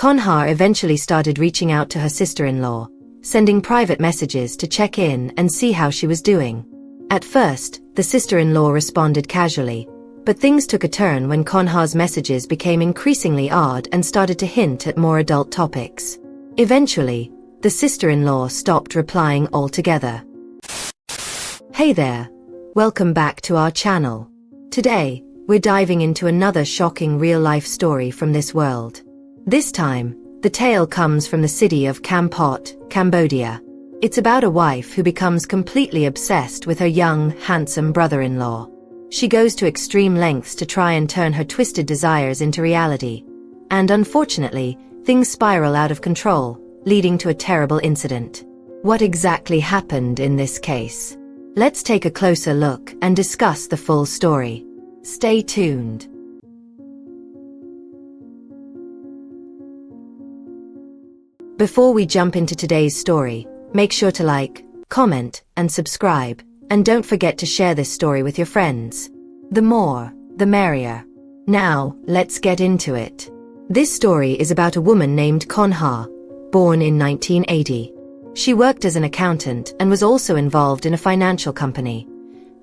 Konha eventually started reaching out to her sister-in-law, sending private messages to check in and see how she was doing. At first, the sister-in-law responded casually, but things took a turn when Konha's messages became increasingly odd and started to hint at more adult topics. Eventually, the sister-in-law stopped replying altogether. Hey there! Welcome back to our channel. Today, we're diving into another shocking real-life story from this world. This time, the tale comes from the city of Kampot, Cambodia. It's about a wife who becomes completely obsessed with her young, handsome brother-in-law. She goes to extreme lengths to try and turn her twisted desires into reality. And unfortunately, things spiral out of control, leading to a terrible incident. What exactly happened in this case? Let's take a closer look and discuss the full story. Stay tuned. Before we jump into today's story, make sure to like, comment, and subscribe, and don't forget to share this story with your friends. The more, the merrier. Now, let's get into it. This story is about a woman named Konha, born in 1980. She worked as an accountant and was also involved in a financial company,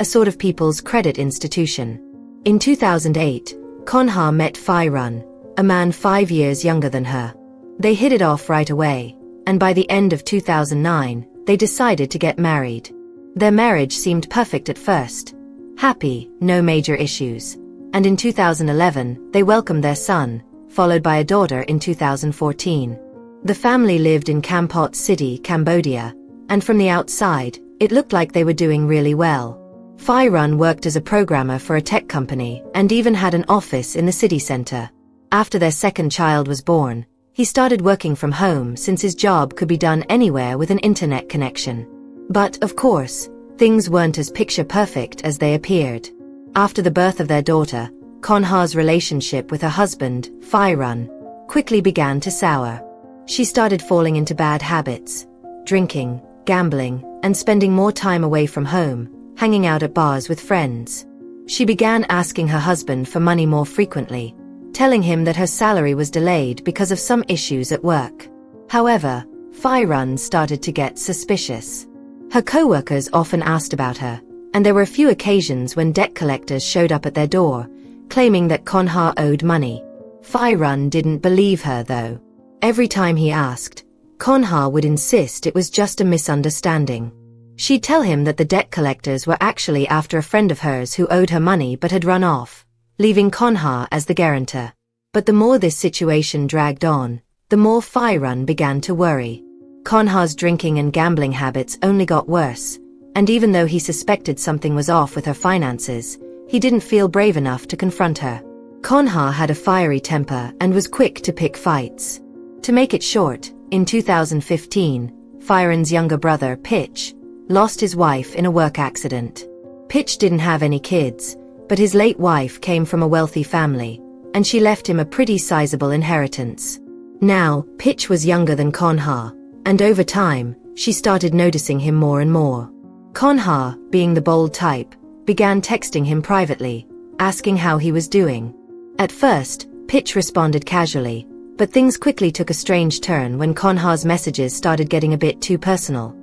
a sort of people's credit institution. In 2008, Konha met Phai Run, a man 5 years younger than her. They hit it off right away, and by the end of 2009, they decided to get married. Their marriage seemed perfect at first. Happy, no major issues. And in 2011, they welcomed their son, followed by a daughter in 2014. The family lived in Kampot City, Cambodia, and from the outside, it looked like they were doing really well. Phai Run worked as a programmer for a tech company and even had an office in the city center. After their second child was born, he started working from home since his job could be done anywhere with an internet connection. But, of course, things weren't as picture-perfect as they appeared. After the birth of their daughter, Konha's relationship with her husband, Phai Run, quickly began to sour. She started falling into bad habits, drinking, gambling, and spending more time away from home, hanging out at bars with friends. She began asking her husband for money more frequently, telling him that her salary was delayed because of some issues at work. However, Phai Run started to get suspicious. Her co-workers often asked about her, and there were a few occasions when debt collectors showed up at their door, claiming that Konha owed money. Phai Run didn't believe her though. Every time he asked, Konha would insist it was just a misunderstanding. She'd tell him that the debt collectors were actually after a friend of hers who owed her money but had run off, leaving Konha as the guarantor. But the more this situation dragged on, the more Phai Run began to worry. Konha's drinking and gambling habits only got worse, and even though he suspected something was off with her finances, he didn't feel brave enough to confront her. Konha had a fiery temper and was quick to pick fights. To make it short, in 2015, Phai Run's younger brother, Pitch, lost his wife in a work accident. Pitch didn't have any kids, but his late wife came from a wealthy family, and she left him a pretty sizable inheritance. Now, Pitch was younger than Konha, and over time, she started noticing him more and more. Konha, being the bold type, began texting him privately, asking how he was doing. At first, Pitch responded casually, but things quickly took a strange turn when Konha's messages started getting a bit too personal.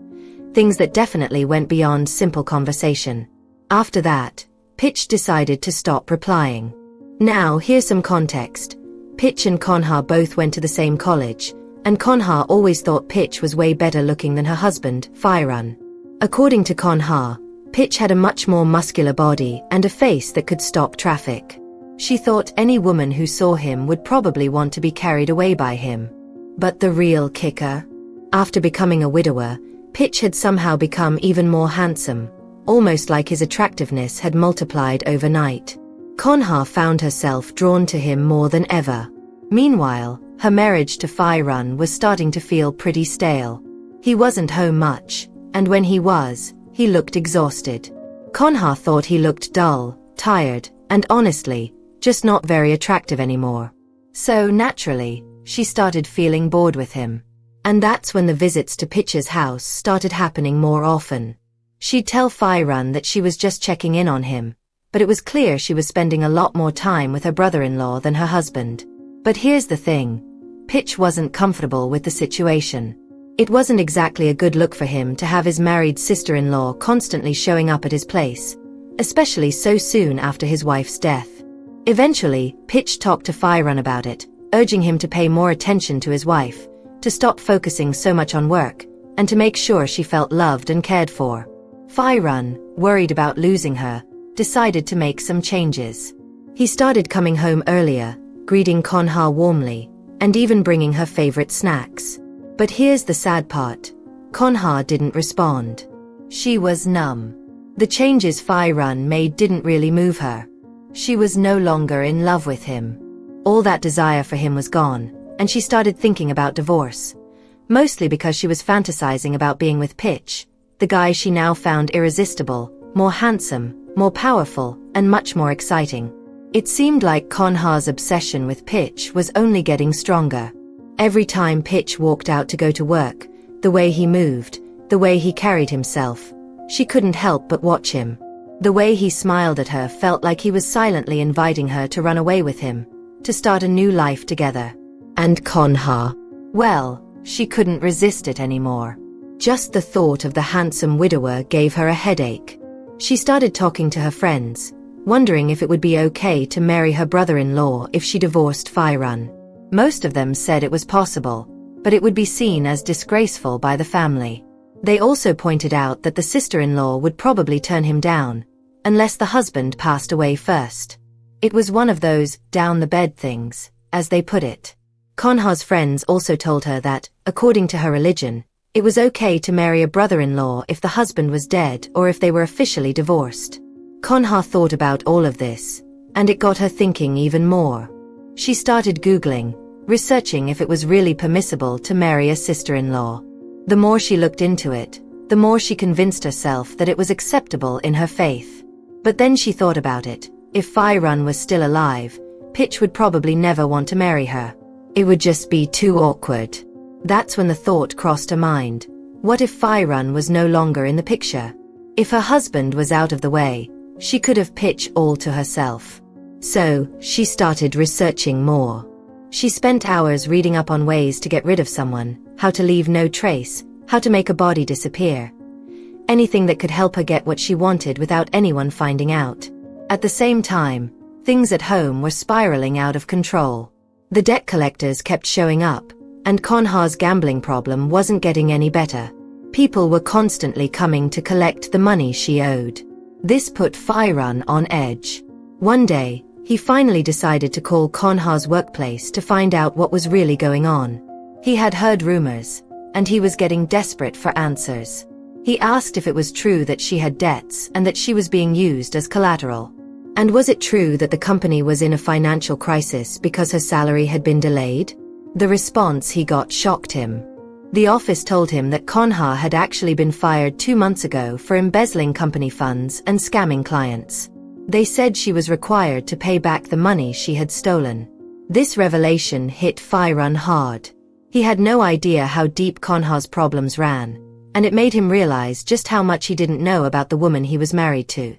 Things that definitely went beyond simple conversation. After that, Pitch decided to stop replying. Now, here's some context. Pitch and Konha both went to the same college, and Konha always thought Pitch was way better looking than her husband, Phai Run. According to Konha, Pitch had a much more muscular body and a face that could stop traffic. She thought any woman who saw him would probably want to be carried away by him. But the real kicker? After becoming a widower, Pitch had somehow become even more handsome, almost like his attractiveness had multiplied overnight. Konha found herself drawn to him more than ever. Meanwhile, her marriage to Phai Run was starting to feel pretty stale. He wasn't home much, and when he was, he looked exhausted. Konha thought he looked dull, tired, and honestly, just not very attractive anymore. So naturally, she started feeling bored with him. And that's when the visits to Pitch's house started happening more often. She'd tell Phai Run that she was just checking in on him, but it was clear she was spending a lot more time with her brother-in-law than her husband. But here's the thing. Pitch wasn't comfortable with the situation. It wasn't exactly a good look for him to have his married sister-in-law constantly showing up at his place, especially so soon after his wife's death. Eventually, Pitch talked to Run about it, urging him to pay more attention to his wife, to stop focusing so much on work, and to make sure she felt loved and cared for. Run, worried about losing her, decided to make some changes. He started coming home earlier, greeting Konha warmly, and even bringing her favorite snacks. But here's the sad part. Konha didn't respond. She was numb. The changes Run made didn't really move her. She was no longer in love with him. All that desire for him was gone, and she started thinking about divorce. Mostly because she was fantasizing about being with Pitch, the guy she now found irresistible, more handsome, more powerful, and much more exciting. It seemed like Konha's obsession with Pitch was only getting stronger. Every time Pitch walked out to go to work, the way he moved, the way he carried himself, she couldn't help but watch him. The way he smiled at her felt like he was silently inviting her to run away with him, to start a new life together. And Konha, well, she couldn't resist it anymore. Just the thought of the handsome widower gave her a headache. She started talking to her friends, wondering if it would be okay to marry her brother-in-law if she divorced Run. Most of them said it was possible, but it would be seen as disgraceful by the family. They also pointed out that the sister-in-law would probably turn him down, unless the husband passed away first. It was one of those down-the-bed things, as they put it. Konha's friends also told her that, according to her religion, it was okay to marry a brother-in-law if the husband was dead or if they were officially divorced. Konha thought about all of this, and it got her thinking even more. She started Googling, researching if it was really permissible to marry a sister-in-law. The more she looked into it, the more she convinced herself that it was acceptable in her faith. But then she thought about it. If Run was still alive, Pitch would probably never want to marry her. It would just be too awkward. That's when the thought crossed her mind. What if Run was no longer in the picture? If her husband was out of the way, she could have Pitch all to herself. So, she started researching more. She spent hours reading up on ways to get rid of someone, how to leave no trace, how to make a body disappear. Anything that could help her get what she wanted without anyone finding out. At the same time, things at home were spiraling out of control. The debt collectors kept showing up, and Konha's gambling problem wasn't getting any better. People were constantly coming to collect the money she owed. This put Run on edge. One day, he finally decided to call Konha's workplace to find out what was really going on. He had heard rumors, and he was getting desperate for answers. He asked if it was true that she had debts and that she was being used as collateral. And was it true that the company was in a financial crisis because her salary had been delayed? The response he got shocked him. The office told him that Konha had actually been fired 2 months ago for embezzling company funds and scamming clients. They said she was required to pay back the money she had stolen. This revelation hit Run hard. He had no idea how deep Konha's problems ran, and it made him realize just how much he didn't know about the woman he was married to.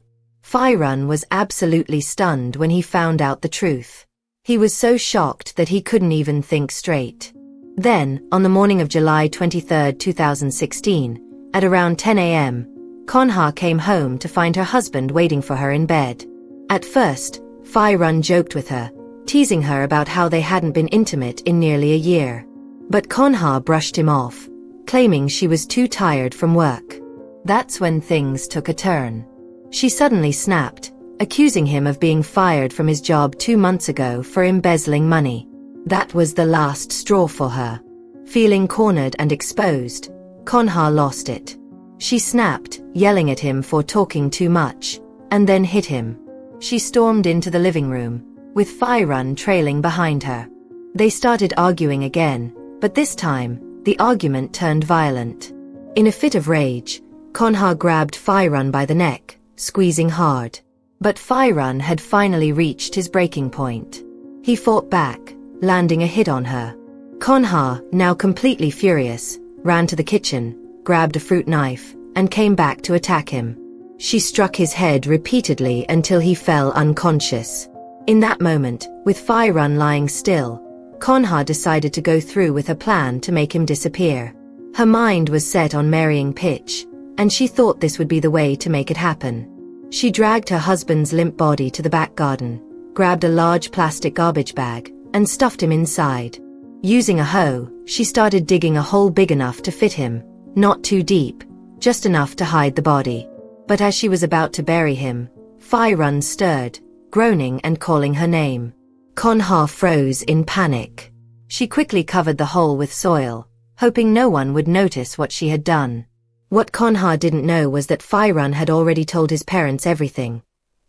Run was absolutely stunned when he found out the truth. He was so shocked that he couldn't even think straight. Then, on the morning of July 23, 2016, at around 10 a.m., Konha came home to find her husband waiting for her in bed. At first, Run joked with her, teasing her about how they hadn't been intimate in nearly a year. But Konha brushed him off, claiming she was too tired from work. That's when things took a turn. She suddenly snapped, accusing him of being fired from his job 2 months ago for embezzling money. That was the last straw for her. Feeling cornered and exposed, Konha lost it. She snapped, yelling at him for talking too much, and then hit him. She stormed into the living room, with Run trailing behind her. They started arguing again, but this time, the argument turned violent. In a fit of rage, Konha grabbed Run by the neck, squeezing hard. But Run had finally reached his breaking point. He fought back, landing a hit on her. Konha, now completely furious, ran to the kitchen, grabbed a fruit knife, and came back to attack him. She struck his head repeatedly until he fell unconscious. In that moment, with Run lying still, Conha decided to go through with her plan to make him disappear. Her mind was set on marrying Pitch, and she thought this would be the way to make it happen. She dragged her husband's limp body to the back garden, grabbed a large plastic garbage bag, and stuffed him inside. Using a hoe, she started digging a hole big enough to fit him, not too deep, just enough to hide the body. But as she was about to bury him, Fai-run stirred, groaning and calling her name. Conha froze in panic. She quickly covered the hole with soil, hoping no one would notice what she had done. What Conha didn't know was that Fai-run had already told his parents everything.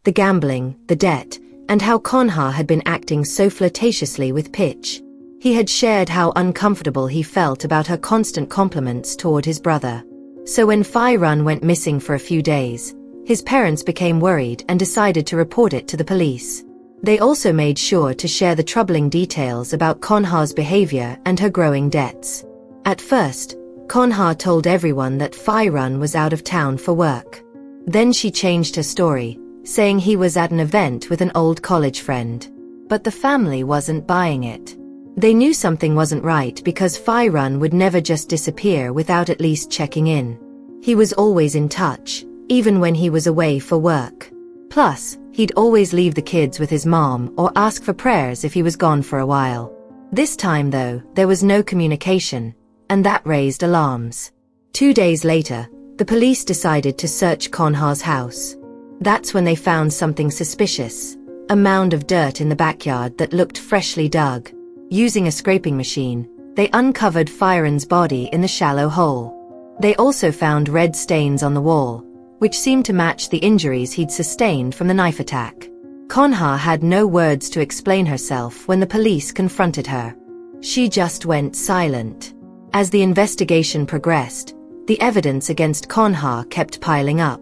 The gambling, the debt, and how Conha had been acting so flirtatiously with Pitch. He had shared how uncomfortable he felt about her constant compliments toward his brother. So when Fai-run went missing for a few days, his parents became worried and decided to report it to the police. They also made sure to share the troubling details about Conha's behavior and her growing debts. At first, Conha told everyone that Fai-run was out of town for work. Then she changed her story, saying he was at an event with an old college friend. But the family wasn't buying it. They knew something wasn't right because Fai-run would never just disappear without at least checking in. He was always in touch, even when he was away for work. Plus, he'd always leave the kids with his mom or ask for prayers if he was gone for a while. This time though, there was no communication, and that raised alarms. 2 days later, the police decided to search Conha's house. That's when they found something suspicious, a mound of dirt in the backyard that looked freshly dug. Using a scraping machine, they uncovered Fai-run's body in the shallow hole. They also found red stains on the wall, which seemed to match the injuries he'd sustained from the knife attack. Conha had no words to explain herself when the police confronted her. She just went silent. As the investigation progressed, the evidence against Conha kept piling up.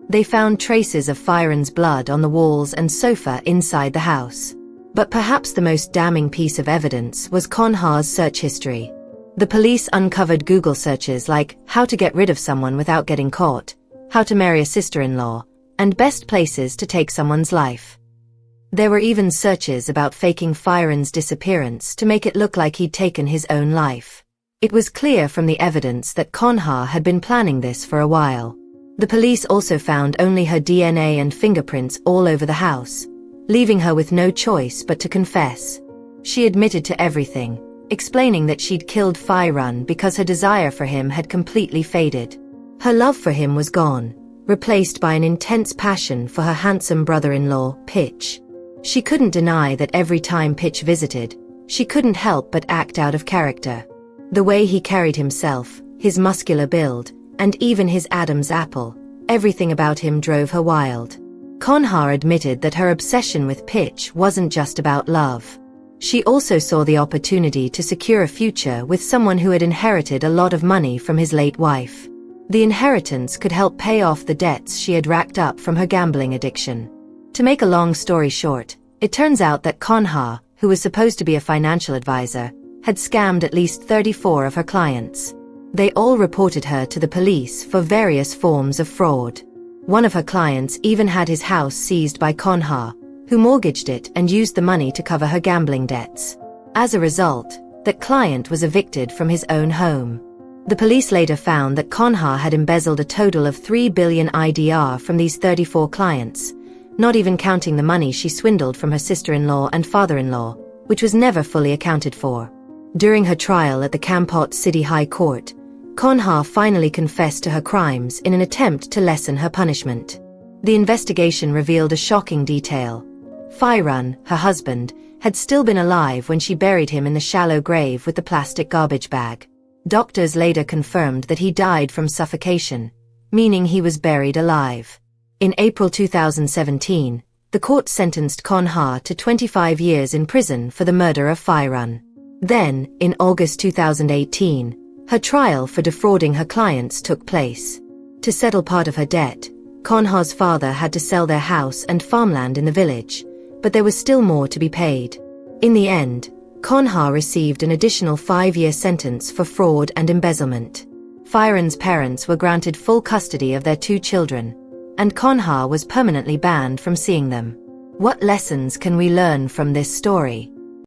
They found traces of Fai-run's blood on the walls and sofa inside the house. But perhaps the most damning piece of evidence was Conha's search history. The police uncovered Google searches like how to get rid of someone without getting caught, how to marry a sister-in-law, and best places to take someone's life. There were even searches about faking Fai-run's disappearance to make it look like he'd taken his own life. It was clear from the evidence that Conha had been planning this for a while. The police also found only her DNA and fingerprints all over the house, leaving her with no choice but to confess. She admitted to everything, explaining that she'd killed Fai-run because her desire for him had completely faded. Her love for him was gone, replaced by an intense passion for her handsome brother-in-law, Pitch. She couldn't deny that every time Pitch visited, she couldn't help but act out of character. The way he carried himself, his muscular build, and even his Adam's apple, everything about him drove her wild. Conha admitted that her obsession with Pitch wasn't just about love. She also saw the opportunity to secure a future with someone who had inherited a lot of money from his late wife. The inheritance could help pay off the debts she had racked up from her gambling addiction. To make a long story short, it turns out that Conha, who was supposed to be a financial advisor, had scammed at least 34 of her clients. They all reported her to the police for various forms of fraud. One of her clients even had his house seized by Conha, who mortgaged it and used the money to cover her gambling debts. As a result, that client was evicted from his own home. The police later found that Conha had embezzled a total of 3 billion IDR from these 34 clients, not even counting the money she swindled from her sister-in-law and father-in-law, which was never fully accounted for. During her trial at the Kampot City High Court, Conha finally confessed to her crimes in an attempt to lessen her punishment. The investigation revealed a shocking detail. Fai-run, her husband, had still been alive when she buried him in the shallow grave with the plastic garbage bag. Doctors later confirmed that he died from suffocation, meaning he was buried alive. In April 2017, the court sentenced Conha to 25 years in prison for the murder of Fai-run. Then, in August 2018, her trial for defrauding her clients took place. To settle part of her debt, Conha's father had to sell their house and farmland in the village, but there was still more to be paid. In the end, Conha received an additional 5-year sentence for fraud and embezzlement. Fai-run's parents were granted full custody of their 2 children, and Conha was permanently banned from seeing them. What lessons can we learn from this story?